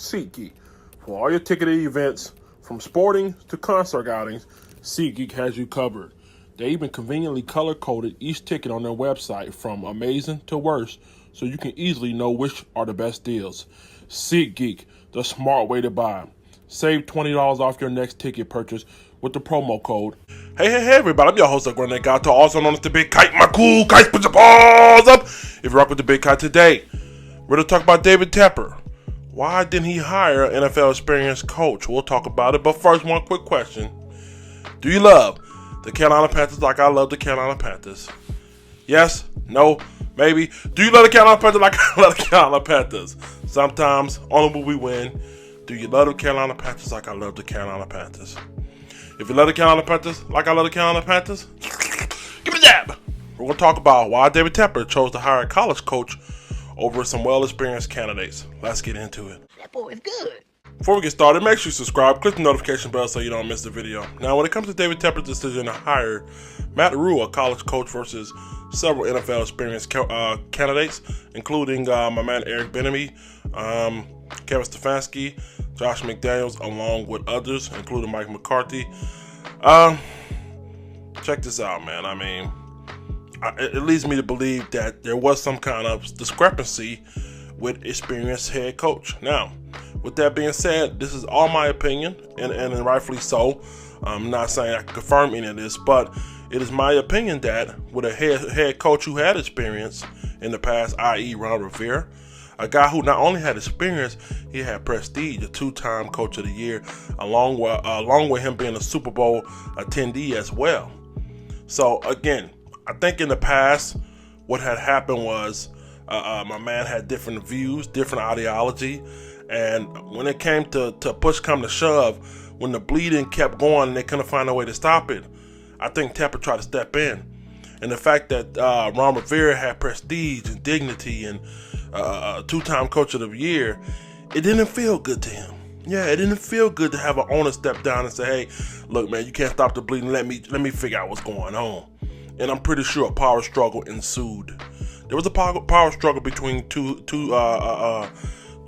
SeatGeek. For all your ticketed events, from sporting to concert outings, SeatGeek has you covered. They even conveniently color-coded each ticket on their website from amazing to worst, so you can easily know which are the best deals. SeatGeek, the smart way to buy. Save $20 off your next ticket purchase with the promo code. Hey, everybody, I'm your host, Grenade Gato, also known as the Big Kite. My cool kites, put your paws up if you rock with the Big Kite today. We're going to talk about David Tepper. Why didn't he hire an NFL experienced coach? We'll talk about it, but first, one quick question. Do you love the Carolina Panthers like I love the Carolina Panthers? Yes? No? Maybe? Do you love the Carolina Panthers like I love the Carolina Panthers? Sometimes, only when we win. Do you love the Carolina Panthers like I love the Carolina Panthers? If you love the Carolina Panthers like I love the Carolina Panthers, give me a dab. We're going to talk about why David Tepper chose to hire a college coach over some well-experienced candidates. Let's get into it. That boy is good. Before we get started, make sure you subscribe, click the notification bell so you don't miss the video. Now, when it comes to David Tepper's decision to hire Matt Ruhle, a college coach, versus several NFL experienced candidates, including my man Eric Bieniemy, Kevin Stefanski, Josh McDaniels, along with others, including Mike McCarthy. Check this out, man. I mean, it leads me to believe that there was some kind of discrepancy with experienced head coach. Now, with that being said, this is all my opinion, and rightfully so. I'm not saying I can confirm any of this, but it is my opinion that with a head coach who had experience in the past, i.e. Ron Rivera, a guy who not only had experience, he had prestige, a two-time Coach of the Year, along with him being a Super Bowl attendee as well. So again, I think in the past, what had happened was my man had different views, different ideology, and when it came to push come to shove, when the bleeding kept going and they couldn't find a way to stop it, I think Tepper tried to step in. And the fact that Ron Rivera had prestige and dignity and two-time Coach of the Year, it didn't feel good to him. Yeah, it didn't feel good to have an owner step down and say, hey, look, man, you can't stop the bleeding. Let me figure out what's going on. And I'm pretty sure a power struggle ensued. There was a power struggle between two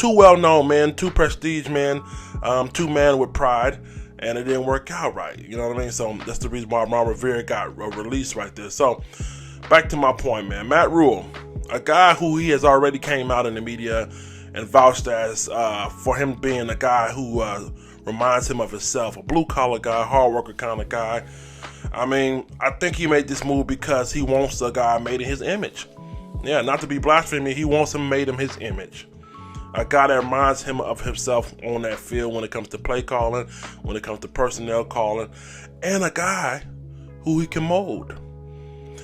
well-known men, two prestige men, two men with pride, and it didn't work out right. You know what I mean? So that's the reason why Ron Rivera got released right there. So back to my point, man. Matt Ruhle, a guy who he has already came out in the media and vouched as for him being a guy who reminds him of himself, a blue-collar guy, hard worker kind of guy. I mean, I think he made this move because he wants a guy made in his image. Yeah, not to be blasphemy, he wants him made in his image. A guy that reminds him of himself on that field when it comes to play calling, when it comes to personnel calling, and a guy who he can mold.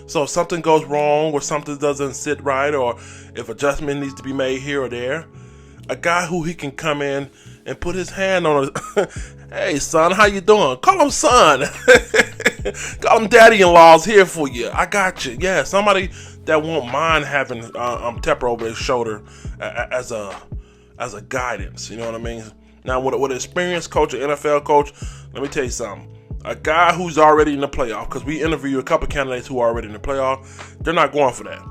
So if something goes wrong or something doesn't sit right or if adjustment needs to be made here or there, a guy who he can come in and put his hand on it. Hey, son, how you doing? Call him son. Call him daddy-in-law's here for you. I got you. Yeah, somebody that won't mind having Tepper over his shoulder as a guidance. You know what I mean? Now, with an experienced coach, an NFL coach, let me tell you something. A guy who's already in the playoff, because we interviewed a couple candidates who are already in the playoff, they're not going for that.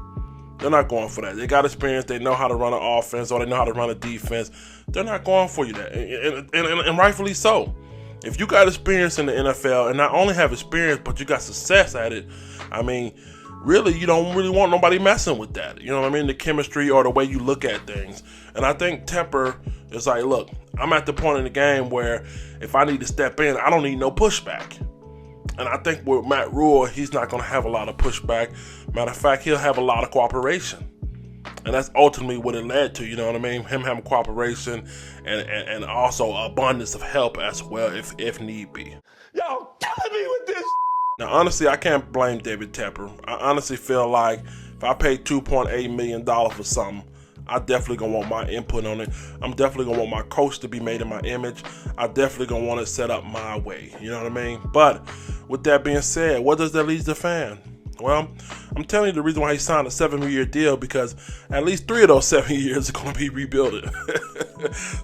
They're not going for that. They got experience. They know how to run an offense or they know how to run a defense. They're not going for you that, and rightfully so. If you got experience in the NFL and not only have experience, but you got success at it, I mean, really, you don't really want nobody messing with that. You know what I mean? The chemistry or the way you look at things. And I think Tepper is like, look, I'm at the point in the game where if I need to step in, I don't need no pushback. And I think with Matt Ruhle, he's not going to have a lot of pushback. Matter of fact, he'll have a lot of cooperation. And that's ultimately what it led to, you know what I mean? Him having cooperation and also abundance of help as well if need be. Y'all killing me with this. Now, honestly, I can't blame David Tepper. I honestly feel like if I paid $2.8 million for something, I definitely gonna want my input on it. I'm definitely gonna want my coach to be made in my image. I definitely gonna want it set up my way. You know what I mean? But with that being said, what does that leave the fan? Well, I'm telling you the reason why he signed a 7-year deal, because at least 3 of those 7 years are going to be rebuilding.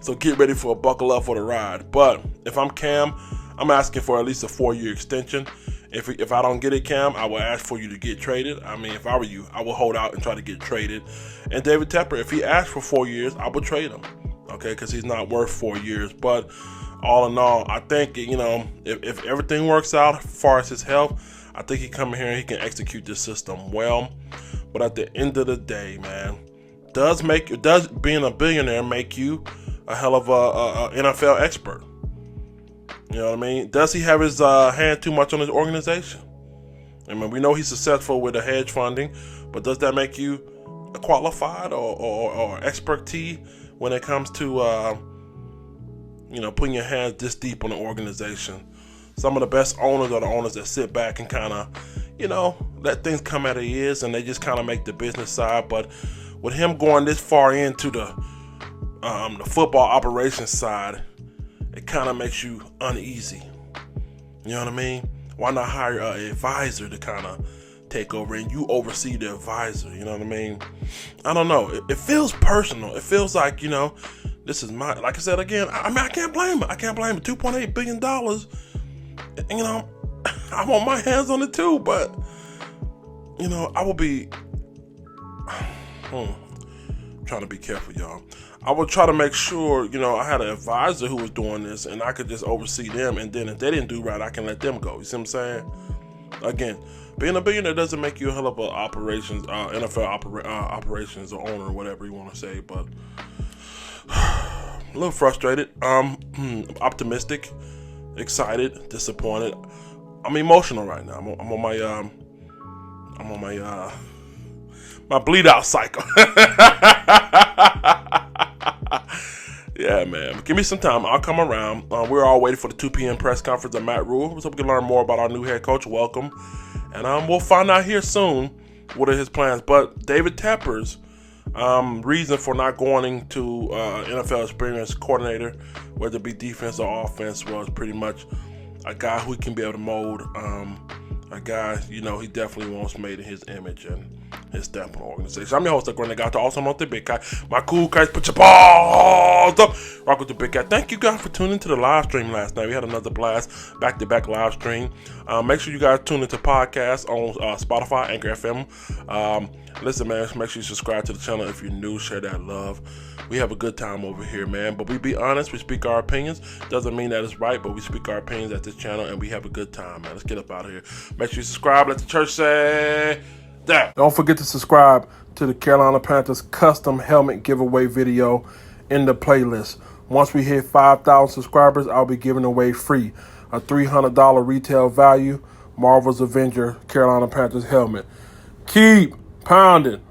So get ready for a buckle up for the ride. But if I'm Cam, I'm asking for at least a 4-year extension. If I don't get it, Cam, I will ask for you to get traded. I mean, if I were you, I would hold out and try to get traded. And David Tepper, if he asks for 4 years, I would trade him. okay, because he's not worth 4 years. But all in all, I think, if everything works out as far as his health, I think he come here and he can execute this system well. But at the end of the day, man, does being a billionaire make you a hell of a NFL expert? You know what I mean? Does he have his hand too much on his organization? I mean, we know he's successful with the hedge funding, but does that make you qualified or expertise when it comes to putting your hands this deep on the organization? Some of the best owners are the owners that sit back and kind of, let things come out of ears, and they just kind of make the business side. But with him going this far into the football operations side, it kind of makes you uneasy. You know what I mean? Why not hire an advisor to kind of take over and you oversee the advisor? You know what I mean? I don't know. It feels personal. It feels like, this is my, like I said again, I can't blame him. I can't blame him. $2.8 billion. I want my hands on it too, but, I will be, trying to be careful, y'all. I would try to make sure, I had an advisor who was doing this and I could just oversee them. And then if they didn't do right, I can let them go. You see what I'm saying? Again, being a billionaire doesn't make you a hell of a NFL operations or owner or whatever you want to say. But a little frustrated, optimistic, excited, disappointed. I'm emotional right now. I'm on my bleed out cycle. Yeah, man. Give me some time. I'll come around. We're all waiting for the 2 p.m. press conference of Matt Ruhle, so we can learn more about our new head coach. Welcome. And we'll find out here soon what are his plans. But David Tepper's reason for not going to NFL experience coordinator, whether it be defense or offense, was pretty much a guy who can be able to mold. A guy, he definitely wants made in his image and his stamp on the organization. I'm your host, the Great Guy, also known as the Big Guy. My cool guys, put your balls up. Rock with the Big Guy. Thank you guys for tuning into the live stream last night. We had another blast, back-to-back live stream. Make sure you guys tune into podcasts on Spotify, Anchor FM. Listen, man, make sure you subscribe to the channel if you're new. Share that love. We have a good time over here, man. But we be honest. We speak our opinions. Doesn't mean that it's right, but we speak our opinions at this channel, and we have a good time, man. Let's get up out of here. Make sure you subscribe. Let the church say that. Don't forget to subscribe to the Carolina Panthers custom helmet giveaway video in the playlist. Once we hit 5,000 subscribers, I'll be giving away free a $300 retail value Marvel's Avenger Carolina Panthers helmet. Keep pounding.